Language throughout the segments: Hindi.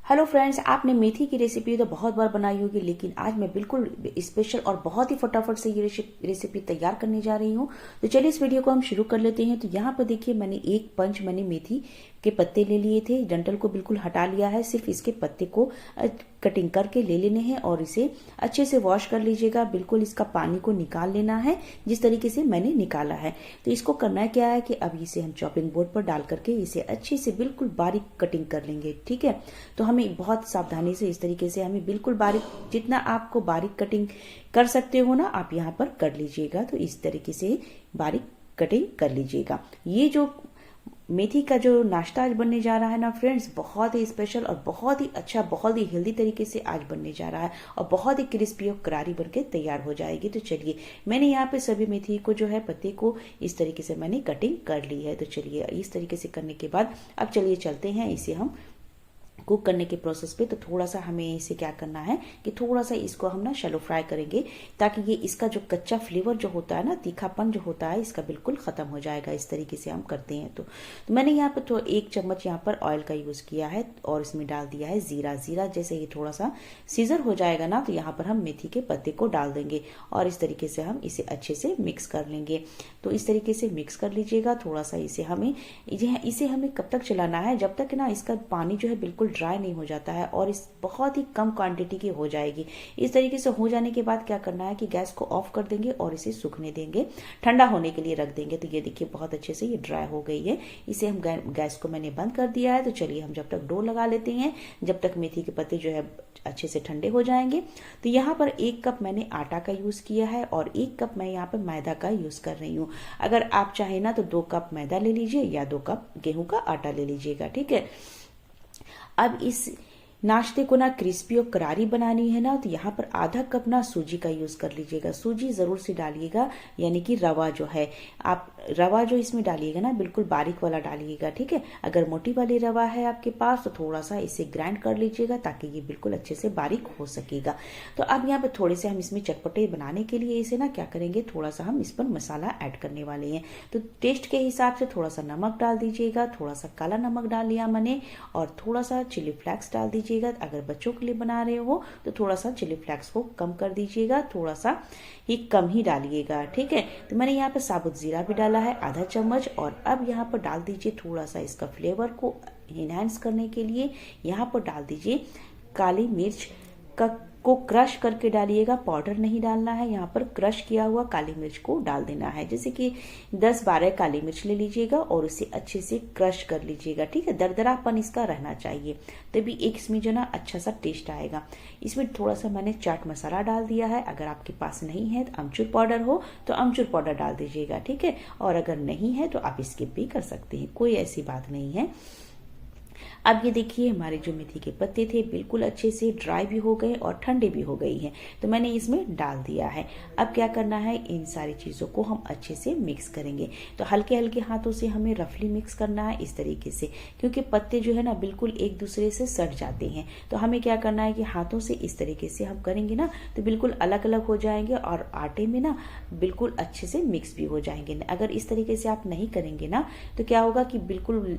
हेलो फ्रेंड्स, आपने मेथी की रेसिपी तो बहुत बार बनाई होगी, लेकिन आज मैं बिल्कुल स्पेशल और बहुत ही फटाफट से ये रेसिपी तैयार करने जा रही हूँ। तो चलिए इस वीडियो को हम शुरू कर लेते हैं। तो यहाँ पर देखिए, मैंने एक पंच मेथी के पत्ते ले लिए थे। डंठल को बिल्कुल हटा लिया है, सिर्फ इसके पत्ते को कटिंग करके ले लेने हैं और इसे अच्छे से वॉश कर लीजिएगा। बिल्कुल इसका पानी को निकाल लेना है, जिस तरीके से मैंने निकाला है। तो इसको करना क्या है कि अब इसे हम चॉपिंग बोर्ड पर डाल करके इसे अच्छे से बिल्कुल बारीक कटिंग कर लेंगे। ठीक है, तो हमें बहुत सावधानी से इस तरीके से हमें बिल्कुल बारीक, जितना आपको बारीक कटिंग कर सकते हो ना, आप यहाँ पर कर लीजिएगा। तो इस तरीके से बारीक कटिंग कर लीजिएगा। ये जो मेथी का जो नाश्ता आज बनने जा रहा है ना फ्रेंड्स, बहुत ही स्पेशल और बहुत ही अच्छा, बहुत ही हेल्दी तरीके से आज बनने जा रहा है और बहुत ही क्रिस्पी और करारी बनके तैयार हो जाएगी। तो चलिए, मैंने यहाँ पे सभी मेथी को जो है पत्ते को इस तरीके से मैंने कटिंग कर ली है। तो चलिए, इस तरीके से करने के बाद अब चलिए चलते हैं इसे हम कुक करने के प्रोसेस पे। तो थोड़ा सा हमें इसे क्या करना है कि थोड़ा सा इसको हम ना शैलो फ्राई करेंगे, ताकि ये इसका जो कच्चा फ्लेवर जो होता है ना, तीखापन जो होता है, इसका बिल्कुल खत्म हो जाएगा। इस तरीके से हम करते हैं। तो मैंने यहाँ पे तो 1 चम्मच यहाँ पर ऑयल का यूज किया है और इसमें डाल दिया है जीरा। जैसे ये थोड़ा सा सीजर हो जाएगा ना, तो यहाँ पर हम मेथी के पत्ते को डाल देंगे और इस तरीके से हम इसे अच्छे से मिक्स कर लेंगे। तो इस तरीके से मिक्स कर लीजिएगा। थोड़ा सा इसे हमें कब तक चलाना है, जब तक ना इसका पानी जो है बिल्कुल ड्राई नहीं हो जाता है और इस बहुत ही कम क्वांटिटी की हो जाएगी। इस तरीके से हो जाने के बाद क्या करना है कि गैस को ऑफ कर देंगे और इसे सूखने देंगे, ठंडा होने के लिए रख देंगे। तो ये देखिए, बहुत अच्छे से ये ड्राई हो गई है। इसे हम गैस को मैंने बंद कर दिया है। तो चलिए, हम जब तक डो लगा लेते हैं, जब तक मेथी के पत्ते जो है अच्छे से ठंडे हो जाएंगे। तो यहाँ पर 1 कप मैंने आटा का यूज किया है और 1 कप मैं यहाँ पर मैदा का यूज कर रही हूँ। अगर आप चाहे ना तो 2 कप मैदा ले लीजिए या 2 कप गेहूं का आटा ले लीजिएगा। ठीक है, अब इस नाश्ते को ना क्रिस्पी और करारी बनानी है ना, तो यहाँ पर आधा कप ना सूजी का यूज कर लीजिएगा। सूजी जरूर से डालिएगा, यानी कि रवा जो है, आप रवा जो इसमें डालिएगा ना, बिल्कुल बारीक वाला डालिएगा। ठीक है, अगर मोटी वाली रवा है आपके पास तो थोड़ा सा इसे ग्राइंड कर लीजिएगा, ताकि ये बिल्कुल अच्छे से बारीक हो सकेगा। तो अब यहाँ पे थोड़े से हम इसमें चटपटे बनाने के लिए इसे ना क्या करेंगे, थोड़ा सा हम इस पर मसाला ऐड करने वाले हैं। तो टेस्ट के हिसाब से थोड़ा सा नमक डाल दीजिएगा, थोड़ा सा काला नमक डाल लिया मैंने, और थोड़ा सा चिली फ्लेक्स डाल दीजिएगा। अगर बच्चों के लिए बना रहे हो तो थोड़ा सा चिली फ्लेक्स को कम कर दीजिएगा, थोड़ा सा ही कम ही डालिएगा। ठीक है, तो मैंने यहाँ पर साबुत जीरा भी डाला है आधा चम्मच, और अब यहाँ पर डाल दीजिए थोड़ा सा इसका फ्लेवर को इनहेंस करने के लिए यहाँ पर डाल दीजिए काली मिर्च को क्रश करके डालिएगा, पाउडर नहीं डालना है। यहाँ पर क्रश किया हुआ काली मिर्च को डाल देना है। जैसे कि 10-12 काली मिर्च ले लीजिएगा और उसे अच्छे से क्रश कर लीजिएगा। ठीक है, दरदरापन इसका रहना चाहिए, तभी एक इसमें जो ना अच्छा सा टेस्ट आएगा। इसमें थोड़ा सा मैंने चाट मसाला डाल दिया है। अगर आपके पास नहीं है तो अमचूर पाउडर हो तो अमचूर पाउडर डाल दीजिएगा। ठीक है, और अगर नहीं है तो आप स्किप भी कर सकते हैं, कोई ऐसी बात नहीं है। अब ये देखिए, हमारे जो मेथी के पत्ते थे बिल्कुल अच्छे से ड्राई भी हो गए और ठंडे भी हो गई हैं। तो मैंने इसमें डाल दिया है। अब क्या करना है, इन सारी चीज़ों को हम अच्छे से मिक्स करेंगे। तो हल्के हल्के हाथों से हमें रफली मिक्स करना है इस तरीके से, क्योंकि पत्ते जो है ना बिल्कुल एक दूसरे से सट जाते हैं। तो हमें क्या करना है कि हाथों से इस तरीके से हम करेंगे ना, तो बिल्कुल अलग अलग हो जाएंगे और आटे में ना बिल्कुल अच्छे से मिक्स भी हो जाएंगे। अगर इस तरीके से आप नहीं करेंगे ना, तो क्या होगा कि बिल्कुल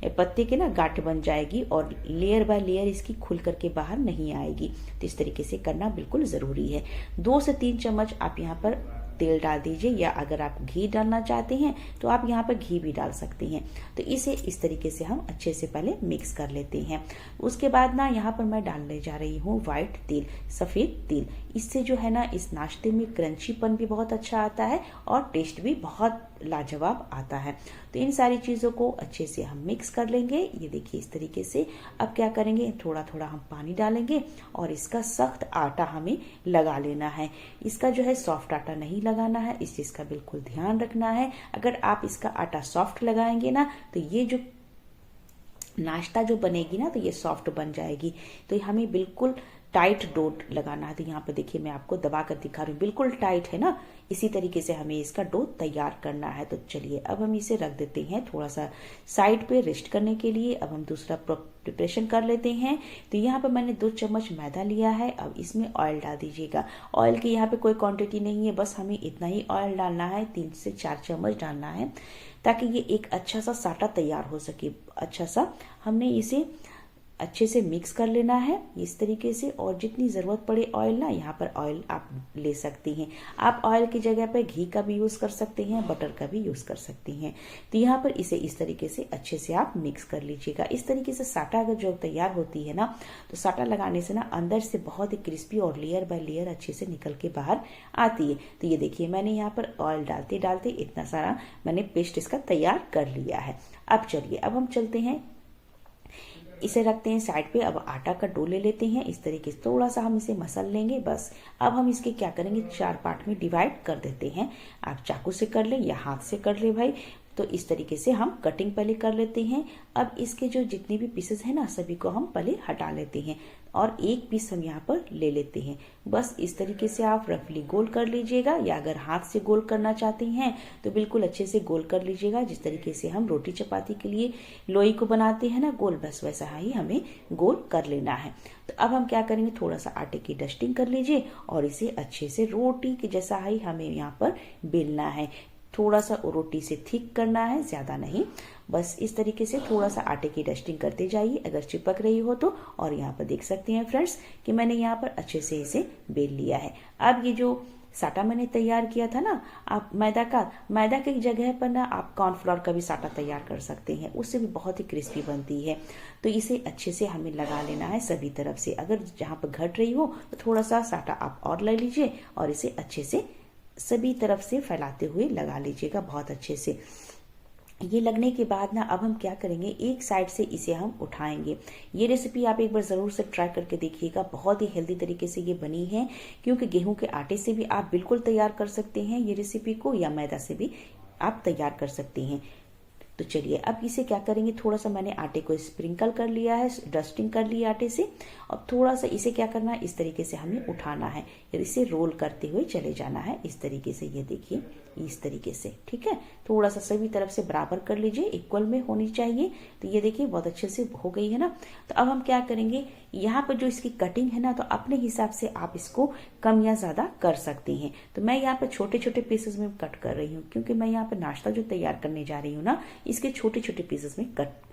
पत्ते के ना गांठ बन जाएगी और लेयर बाय लेयर इसकी खुल करके बाहर नहीं आएगी। तो इस तरीके से करना बिल्कुल जरूरी है। 2 से 3 चम्मच आप यहाँ पर तेल डाल दीजिए, या अगर आप घी डालना चाहते हैं तो आप यहाँ पर घी भी डाल सकते हैं। तो इसे इस तरीके से हम अच्छे से पहले मिक्स कर लेते हैं। उसके बाद ना यहाँ पर मैं डालने जा रही हूँ व्हाइट तिल, सफेद तिल। इससे जो है ना इस नाश्ते में क्रंचीपन भी बहुत अच्छा आता है और टेस्ट भी बहुत लाजवाब आता है। तो इन सारी चीजों को अच्छे से हम मिक्स कर लेंगे। ये देखिए इस तरीके से। अब क्या करेंगे, थोड़ा थोड़ा हम पानी डालेंगे और इसका सख्त आटा हमें लगा लेना है। इसका जो है सॉफ्ट आटा नहीं लगाना है, इस चीज का बिल्कुल ध्यान रखना है। अगर आप इसका आटा सॉफ्ट लगाएंगे ना, तो ये जो नाश्ता जो बनेगी ना, तो ये सॉफ्ट बन जाएगी। तो हमें बिल्कुल टाइट डो लगाना है। तो यहाँ पे देखिए, मैं आपको दबा कर दिखा रही हूँ, बिल्कुल टाइट है ना। इसी तरीके से हमें इसका डो तैयार करना है। तो चलिए, अब हम इसे रख देते हैं थोड़ा सा साइड पे रेस्ट करने के लिए। अब हम दूसरा प्रिपरेशन कर लेते हैं। तो यहाँ पे मैंने 2 चम्मच मैदा लिया है। अब इसमें ऑयल डाल दीजिएगा। ऑयल की यहाँ पे कोई क्वांटिटी नहीं है, बस हमें इतना ही ऑयल डालना है, 3 से 4 चम्मच डालना है, ताकि ये एक अच्छा सा साटा तैयार हो सके। अच्छा सा हमने इसे अच्छे से मिक्स कर लेना है इस तरीके से। और जितनी ज़रूरत पड़े ऑयल ना, यहाँ पर ऑयल आप ले सकती हैं। आप ऑयल की जगह पर घी का भी यूज़ कर सकते हैं, बटर का भी यूज़ कर सकती हैं। तो यहाँ पर इसे इस तरीके से अच्छे से आप मिक्स कर लीजिएगा। इस तरीके से साटा अगर जो तैयार होती है ना, तो साटा लगाने से ना अंदर से बहुत ही क्रिस्पी और लेयर बाय लेयर अच्छे से निकल के बाहर आती है। तो ये देखिए, मैंने यहाँ पर ऑयल डालते डालते इतना सारा मैंने पेस्ट इसका तैयार कर लिया है। अब चलिए, अब हम चलते हैं, इसे रखते हैं साइड पे। अब आटा का डो ले लेते हैं इस तरीके से, थोड़ा सा हम इसे मसल लेंगे बस। अब हम इसके क्या करेंगे, 4 पार्ट में डिवाइड कर देते हैं। आप चाकू से कर लें या हाथ से कर ले भाई। तो इस तरीके से हम कटिंग पहले कर लेते हैं। अब इसके जो जितने भी पीसेस हैं ना, सभी को हम पहले हटा लेते हैं और एक पीस हम यहाँ पर ले लेते हैं। बस इस तरीके से आप रफली गोल कर लीजिएगा, या अगर हाथ से गोल करना चाहते हैं तो बिल्कुल अच्छे से गोल कर लीजिएगा। जिस तरीके से हम रोटी चपाती के लिए लोई को बनाते हैं ना गोल, बस वैसा ही हमें गोल कर लेना है। तो अब हम क्या करेंगे, थोड़ा सा आटे की डस्टिंग कर लीजिए और इसे अच्छे से रोटी के जैसा ही हमें यहाँ पर बेलना है। थोड़ा सा रोटी से थिक करना है, ज्यादा नहीं। बस इस तरीके से थोड़ा सा आटे की डस्टिंग करते जाइए अगर चिपक रही हो तो। और यहाँ पर देख सकते हैं फ्रेंड्स कि मैंने यहाँ पर अच्छे से इसे बेल लिया है। अब ये जो साटा मैंने तैयार किया था ना, आप मैदा की जगह पर ना आप कॉर्नफ्लोर का भी साटा तैयार कर सकते हैं, उससे भी बहुत ही क्रिस्पी बनती है। तो इसे अच्छे से हमें लगा लेना है सभी तरफ से। अगर जहाँ पर घट रही हो तो थोड़ा सा साटा आप और ले लीजिए और इसे अच्छे से सभी तरफ से फैलाते हुए लगा लीजिएगा बहुत अच्छे से। ये लगने के बाद ना, अब हम क्या करेंगे, एक साइड से इसे हम उठाएंगे। ये रेसिपी आप एक बार जरूर से ट्राई करके देखिएगा, बहुत ही हेल्दी तरीके से ये बनी है। क्योंकि गेहूं के आटे से भी आप बिल्कुल तैयार कर सकते हैं ये रेसिपी को, या मैदा से भी आप तैयार कर सकते हैं। तो चलिए, अब इसे क्या करेंगे, थोड़ा सा मैंने आटे को स्प्रिंकल कर लिया है, डस्टिंग कर ली आटे से। और थोड़ा सा इसे क्या करना है, इस तरीके से हमें उठाना है, इसे रोल करते हुए चले जाना है इस तरीके से। ये देखिए इस तरीके से, ठीक है। थोड़ा सा सभी तरफ से बराबर कर लीजिए, इक्वल में होनी चाहिए। तो ये देखिए बहुत अच्छे से हो गई है ना। तो अब हम क्या करेंगे, यहाँ पर जो इसकी कटिंग है ना, तो अपने हिसाब से आप इसको कम या ज्यादा कर सकते हैं। तो मैं यहाँ पर छोटे छोटे पीसेस में कट कर रही हूँ, क्योंकि मैं यहाँ पर नाश्ता जो तैयार करने जा रही हूँ ना, इसके छोटे छोटे पीसेस में कट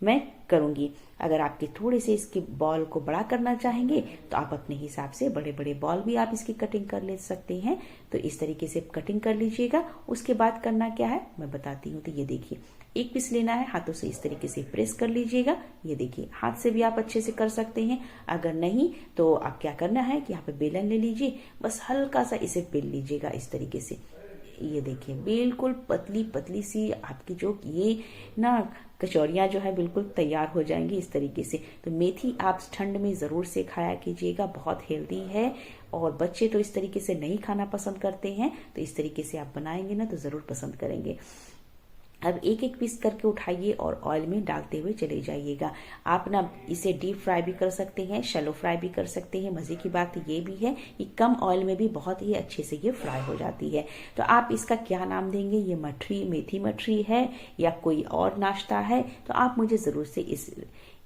मैं करूंगी। अगर आपके थोड़े से इसके बॉल को बड़ा करना चाहेंगे तो आप अपने हिसाब से बड़े बड़े बॉल भी आप इसकी कटिंग कर ले सकते हैं। तो इस तरीके से कटिंग कर लीजिएगा। उसके बाद करना क्या है मैं बताती हूँ। तो ये देखिए, एक पीस लेना है, हाथों से इस तरीके से प्रेस कर लीजिएगा। ये देखिए, हाथ से भी आप अच्छे से कर सकते हैं। अगर नहीं तो आप क्या करना है कि यहाँ पे बेलन ले लीजिए, बस हल्का सा इसे बेल लीजिएगा इस तरीके से। ये देखिए बिल्कुल पतली पतली सी आपकी जो ये ना कचौरियाँ जो है बिल्कुल तैयार हो जाएंगी इस तरीके से। तो मेथी आप ठंड में ज़रूर से खाया कीजिएगा, बहुत हेल्दी है। और बच्चे तो इस तरीके से नहीं खाना पसंद करते हैं, तो इस तरीके से आप बनाएंगे ना तो ज़रूर पसंद करेंगे। अब एक एक पीस करके उठाइए और ऑयल में डालते हुए चले जाइएगा। आप ना इसे डीप फ्राई भी कर सकते हैं, शैलो फ्राई भी कर सकते हैं। मजे की बात ये भी है कि कम ऑयल में भी बहुत ही अच्छे से ये फ्राई हो जाती है। तो आप इसका क्या नाम देंगे, ये मठरी, मेथी मठरी है या कोई और नाश्ता है, तो आप मुझे जरूर से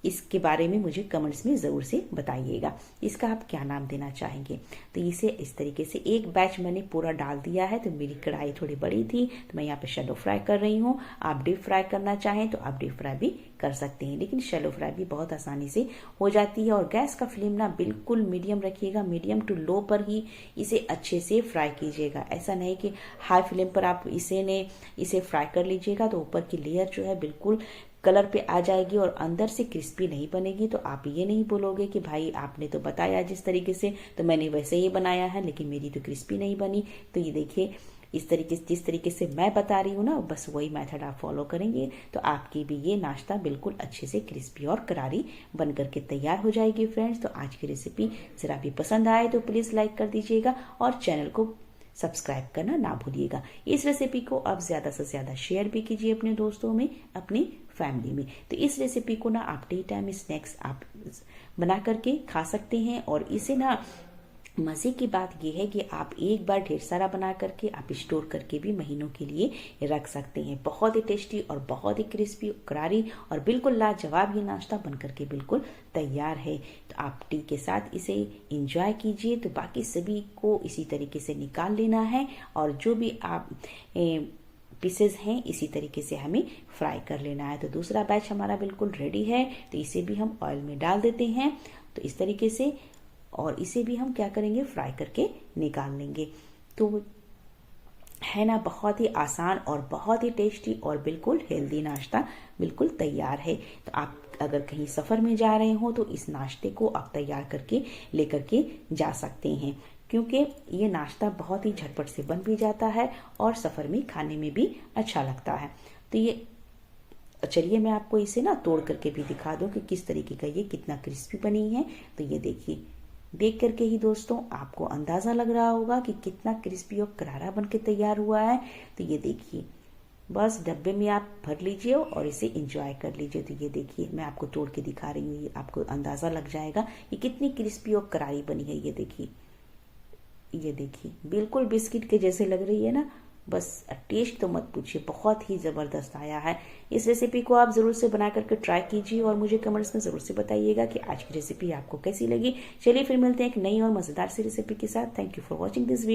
इसके बारे में मुझे कमेंट्स में जरूर से बताइएगा, इसका आप क्या नाम देना चाहेंगे। तो इसे इस तरीके से एक बैच मैंने पूरा डाल दिया है। तो मेरी कढ़ाई थोड़ी बड़ी थी तो मैं यहाँ पे शैलो फ्राई कर रही हूँ। आप डीप फ्राई करना चाहें तो आप डीप फ्राई भी कर सकते हैं, लेकिन शैलो फ्राई भी बहुत आसानी से हो जाती है। और गैस का फ्लेम ना बिल्कुल मीडियम रखिएगा, मीडियम टू लो पर ही इसे अच्छे से फ्राई कीजिएगा। ऐसा नहीं कि हाई फ्लेम पर आप इसे फ्राई कर लीजिएगा तो ऊपर की लेयर जो है बिल्कुल कलर पे आ जाएगी और अंदर से क्रिस्पी नहीं बनेगी। तो आप ये नहीं बोलोगे कि भाई आपने तो बताया जिस तरीके से तो मैंने वैसे ही बनाया है, लेकिन मेरी तो क्रिस्पी नहीं बनी। तो ये देखिए, इस तरीके से जिस तरीके से मैं बता रही हूँ ना, बस वही मेथड आप फॉलो करेंगे तो आपकी भी ये नाश्ता बिल्कुल अच्छे से क्रिस्पी और करारी बन करके तैयार हो जाएगी। फ्रेंड्स, तो आज की रेसिपी जरा भी पसंद आए तो प्लीज लाइक कर दीजिएगा और चैनल को सब्सक्राइब करना ना भूलिएगा। इस रेसिपी को आप ज्यादा से ज्यादा शेयर भी कीजिए अपने दोस्तों में, अपनी फैमिली में। तो इस रेसिपी को ना आप डे टाइम स्नैक्स आप बना करके खा सकते हैं। और इसे ना मजे की बात यह है कि आप एक बार ढेर सारा बना करके आप स्टोर करके भी महीनों के लिए रख सकते हैं। बहुत ही टेस्टी और बहुत ही क्रिस्पी, करारी और बिल्कुल लाजवाब ये नाश्ता बन करके बिल्कुल तैयार है। तो आप टी के साथ इसे एंजॉय कीजिए। तो बाकी सभी को इसी तरीके से निकाल लेना है। और जो भी आप पीसेस हैं इसी तरीके से हमें फ्राई कर लेना है। तो दूसरा बैच हमारा बिल्कुल रेडी है, तो इसे भी हम ऑयल में डाल देते हैं। तो इस तरीके से, और इसे भी हम क्या करेंगे, फ्राई करके निकाल लेंगे। तो है ना, बहुत ही आसान और बहुत ही टेस्टी और बिल्कुल हेल्दी नाश्ता बिल्कुल तैयार है। तो आप अगर कहीं सफर में जा रहे हो तो इस नाश्ते को आप तैयार करके लेकर के जा सकते हैं, क्योंकि ये नाश्ता बहुत ही झटपट से बन भी जाता है और सफर में खाने में भी अच्छा लगता है। तो ये चलिए मैं आपको इसे ना तोड़ करके भी दिखा दूं कि किस तरीके का ये कितना क्रिस्पी बनी है। तो ये देखिए, देख करके ही दोस्तों आपको अंदाजा लग रहा होगा कि कितना क्रिस्पी और करारा बनके तैयार हुआ है। तो ये देखिए, बस डब्बे में आप भर लीजिए और इसे एंजॉय कर लीजिए। तो ये देखिए, मैं आपको तोड़ के दिखा रही हूँ, ये आपको अंदाजा लग जाएगा कि कितनी क्रिस्पी और करारी बनी है। ये देखिए बिल्कुल बिस्किट के जैसे लग रही है ना। बस टेस्ट तो मत पूछिए, बहुत ही ज़बरदस्त आया है। इस रेसिपी को आप ज़रूर से बना करके ट्राई कीजिए और मुझे कमेंट्स में ज़रूर से बताइएगा कि आज की रेसिपी आपको कैसी लगी। चलिए फिर मिलते हैं एक नई और मज़ेदार सी रेसिपी के साथ। Thank you for watching this video.